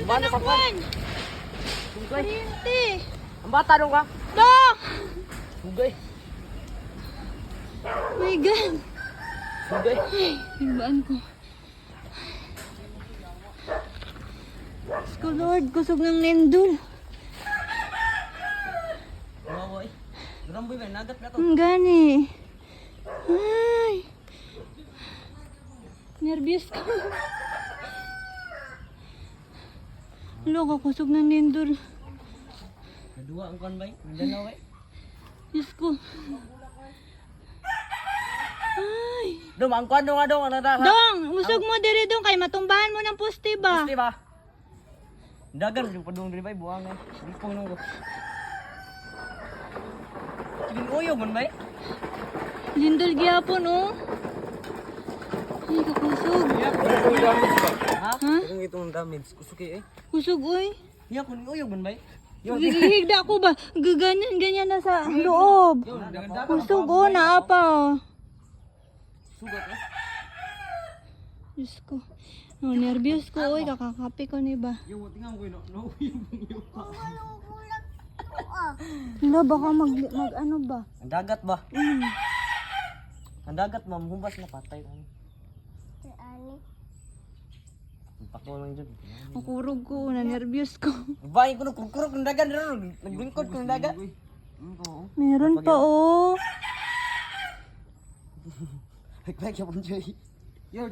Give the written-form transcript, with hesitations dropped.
Bano sa kwan? Kuryente. Ang bata nung ka? Dok! Sugay. My God. Sugay. Ay, hibaan ko. Diyos ko Lord, kusog ng lindol. Wawa eh. Ramboy ba? Nagat na to. Ang gani. Ay. Nervyos ko. Loko, kusog ng lindol. Nadua ang kwan ba? Mandalaw eh. Diyos ko. Ay. Dong, ang kwan nga dong. Dong, usog mo diri dong kay matumbahan mo ng poste ba? Gusti ba? Dagan yung padung diri ba? Buang eh. Lipong nung ko. Sige, uyo man ba? Lindol gyapon oh. Ay, kakusog. Itong damage ba? Ha? Ha? Itong damage. Kusuki eh. Kusog oy. Iya, kung uyo man ba? Gigihigda ko ba? Gaganyan na sa loob. Kusog oh, naapa oh. Sugat eh. Diyos ko. No, nervyos ko oy, kakakape ko ni ba? Yung tingnan ko yun. No, yung Hala, baka mag ano ba? ang dagat ba? Ang dagat ma'am, humbas na patay. Pako lang dyan. Ang kurog ko, na nervyos ko. Babae ko nung kukurok ng dagat. Naglingkod ko ng dagat. Meron pa oh. Nagpagya po dyan. Yo,